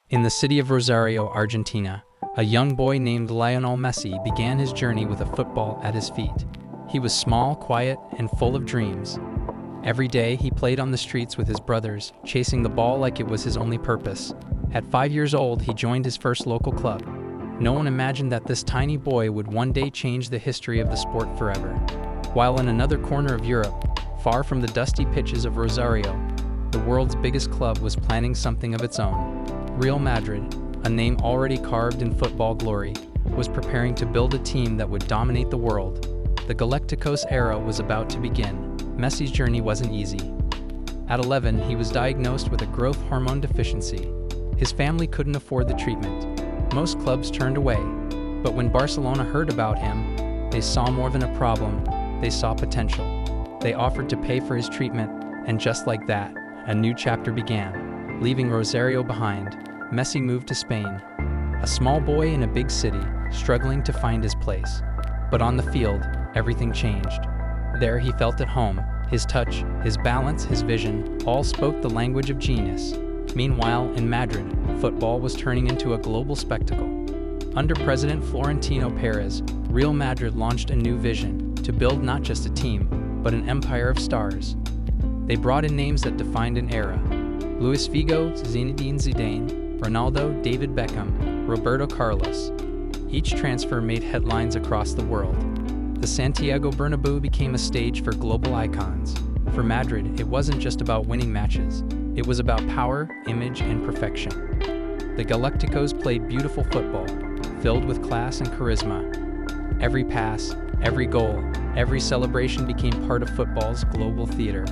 In the city of Rosario, Argentina, a young boy named Lionel Messi began his journey with a football at his feet. He was small, quiet, and full of dreams. Every day, he played on the streets with his brothers, chasing the ball like it was his only purpose. At 5 years old, he joined his first local club. No one imagined that this tiny boy would one day change the history of the sport forever. While in another corner of Europe, far from the dusty pitches of Rosario, the world's biggest club was planning something of its own. Real Madrid, a name already carved in football glory, was preparing to build a team that would dominate the world. The Galacticos era was about to begin. Messi's journey wasn't easy. At 11, he was diagnosed with a growth hormone deficiency. His family couldn't afford the treatment. Most clubs turned away. But when Barcelona heard about him, they saw more than a problem, they saw potential. They offered to pay for his treatment, and just like that, a new chapter began. Leaving Rosario behind, Messi moved to Spain. A small boy in a big city, struggling to find his place. But on the field, everything changed. There he felt at home. His touch, his balance, his vision, all spoke the language of genius. Meanwhile, in Madrid, football was turning into a global spectacle. Under President Florentino Perez, Real Madrid launched a new vision, to build not just a team, but an empire of stars. They brought in names that defined an era. Luis Figo, Zinedine Zidane, Ronaldo, David Beckham, Roberto Carlos. Each transfer made headlines across the world. The Santiago Bernabeu became a stage for global icons. For Madrid, it wasn't just about winning matches. It was about power, image, and perfection. The Galacticos played beautiful football, filled with class and charisma. Every pass, every goal, every celebration became part of football's global theater.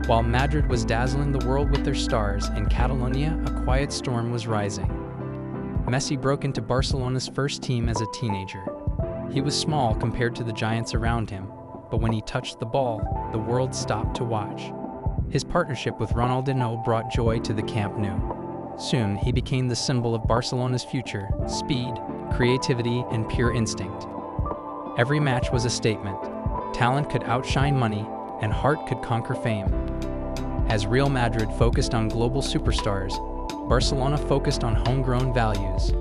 While Madrid was dazzling the world with their stars, in Catalonia, a quiet storm was rising. Messi broke into Barcelona's first team as a teenager. He was small compared to the giants around him, but when he touched the ball, the world stopped to watch. His partnership with Ronaldinho brought joy to the Camp Nou. Soon, he became the symbol of Barcelona's future: speed, creativity, and pure instinct. Every match was a statement. Talent could outshine money, and heart could conquer fame. As Real Madrid focused on global superstars, Barcelona focused on homegrown values.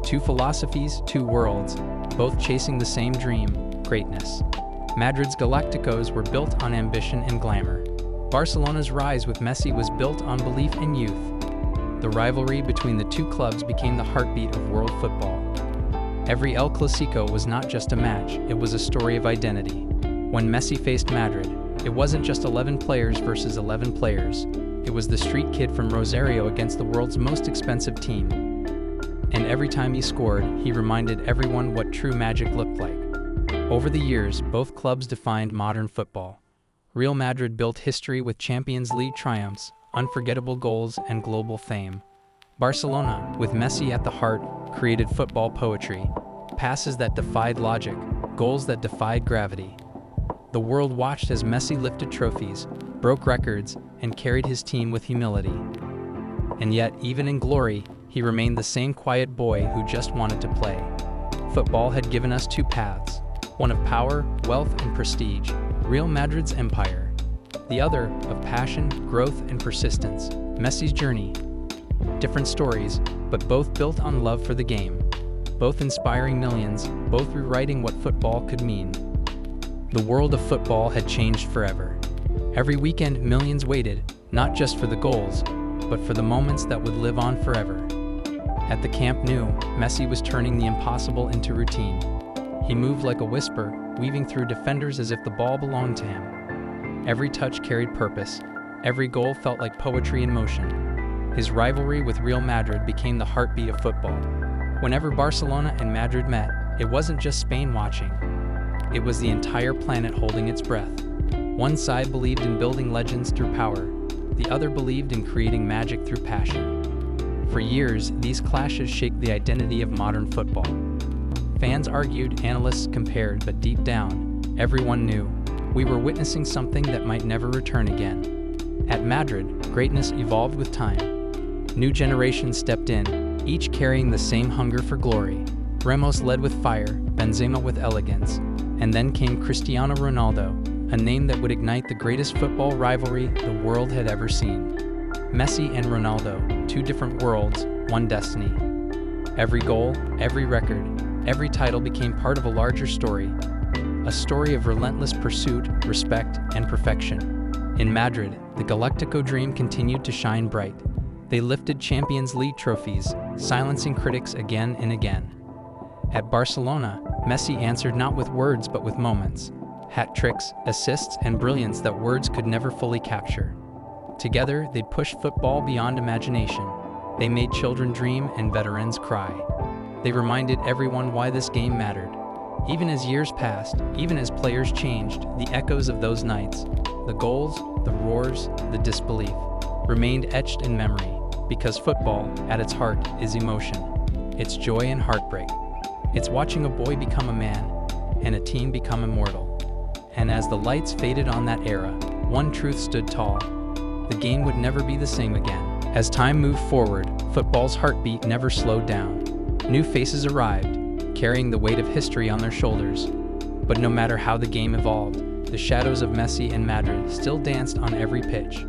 Two philosophies, two worlds, both chasing the same dream: greatness. Madrid's Galacticos were built on ambition and glamour. Barcelona's rise with Messi was built on belief and youth. The rivalry between the two clubs became the heartbeat of world football. Every El Clasico was not just a match, it was a story of identity. When Messi faced Madrid, it wasn't just 11 players versus 11 players. It was the street kid from Rosario against the world's most expensive team. And every time he scored, he reminded everyone what true magic looked like. Over the years, both clubs defined modern football. Real Madrid built history with Champions League triumphs, unforgettable goals, and global fame. Barcelona, with Messi at the heart, created football poetry: passes that defied logic, goals that defied gravity. The world watched as Messi lifted trophies, broke records, and carried his team with humility. And yet, even in glory, he remained the same quiet boy who just wanted to play. Football had given us two paths, one of power, wealth, and prestige, Real Madrid's empire. The other, of passion, growth, and persistence, Messi's journey. Different stories, but both built on love for the game. Both inspiring millions, both rewriting what football could mean. The world of football had changed forever. Every weekend, millions waited, not just for the goals, but for the moments that would live on forever. At the Camp Nou, Messi was turning the impossible into routine. He moved like a whisper, weaving through defenders as if the ball belonged to him. Every touch carried purpose. Every goal felt like poetry in motion. His rivalry with Real Madrid became the heartbeat of football. Whenever Barcelona and Madrid met, it wasn't just Spain watching. It was the entire planet holding its breath. One side believed in building legends through power. The other believed in creating magic through passion. For years, these clashes shaped the identity of modern football. Fans argued, analysts compared, but deep down, everyone knew we were witnessing something that might never return again. At Madrid, greatness evolved with time. New generations stepped in, each carrying the same hunger for glory. Ramos led with fire, Benzema with elegance, and then came Cristiano Ronaldo, a name that would ignite the greatest football rivalry the world had ever seen. Messi and Ronaldo, two different worlds, one destiny. Every goal, every record, every title became part of a larger story. A story of relentless pursuit, respect, and perfection. In Madrid, the Galactico dream continued to shine bright. They lifted Champions League trophies, silencing critics again and again. At Barcelona, Messi answered not with words but with moments. Hat tricks, assists, and brilliance that words could never fully capture. Together, they pushed football beyond imagination. They made children dream and veterans cry. They reminded everyone why this game mattered. Even as years passed, even as players changed, the echoes of those nights, the goals, the roars, the disbelief, remained etched in memory, because football, at its heart, is emotion. It's joy and heartbreak. It's watching a boy become a man, and a team become immortal. And as the lights faded on that era, one truth stood tall. The game would never be the same again. As time moved forward, football's heartbeat never slowed down. New faces arrived, carrying the weight of history on their shoulders. But no matter how the game evolved, the shadows of Messi and Madrid still danced on every pitch.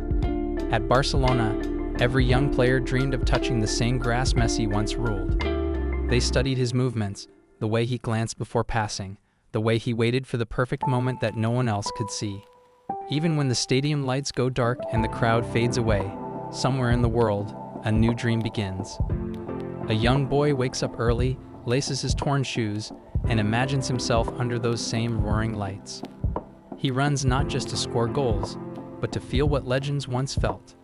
At Barcelona, every young player dreamed of touching the same grass Messi once ruled. They studied his movements, the way he glanced before passing, the way he waited for the perfect moment that no one else could see. Even when the stadium lights go dark and the crowd fades away, somewhere in the world, a new dream begins. A young boy wakes up early, laces his torn shoes, and imagines himself under those same roaring lights. He runs not just to score goals, but to feel what legends once felt.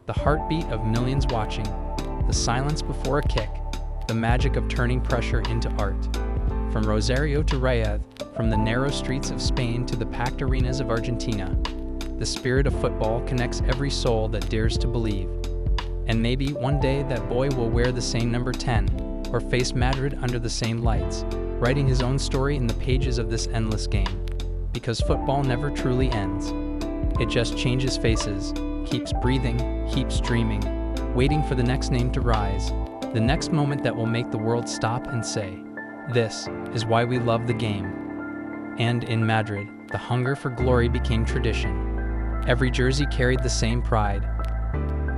The heartbeat of millions watching, the silence before a kick, the magic of turning pressure into art. From Rosario to Riyadh, from the narrow streets of Spain to the packed arenas of Argentina, the spirit of football connects every soul that dares to believe. And maybe one day that boy will wear the same number 10, or face Madrid under the same lights, writing his own story in the pages of this endless game. Because football never truly ends. It just changes faces, keeps breathing, keeps dreaming, waiting for the next name to rise, the next moment that will make the world stop and say, "This is why we love the game." And in Madrid, the hunger for glory became tradition. Every jersey carried the same pride.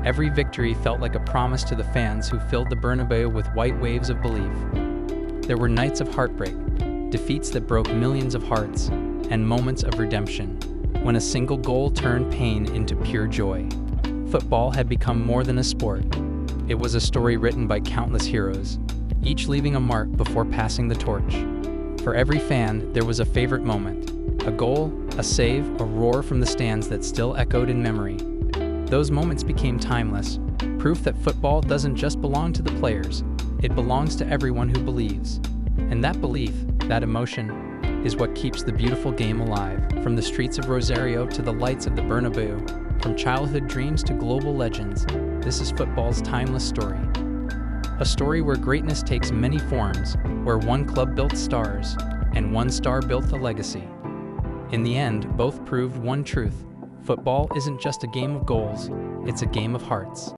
Every victory felt like a promise to the fans who filled the Bernabeu with white waves of belief. There were nights of heartbreak, defeats that broke millions of hearts, and moments of redemption, when a single goal turned pain into pure joy. Football had become more than a sport. It was a story written by countless heroes, each leaving a mark before passing the torch. For every fan, there was a favorite moment, a goal, a save, a roar from the stands that still echoed in memory. Those moments became timeless, proof that football doesn't just belong to the players, it belongs to everyone who believes. And that belief, that emotion, is what keeps the beautiful game alive. From the streets of Rosario to the lights of the Bernabeu, from childhood dreams to global legends, this is football's timeless story. A story where greatness takes many forms, where one club built stars, and one star built a legacy. In the end, both proved one truth. Football isn't just a game of goals, it's a game of hearts.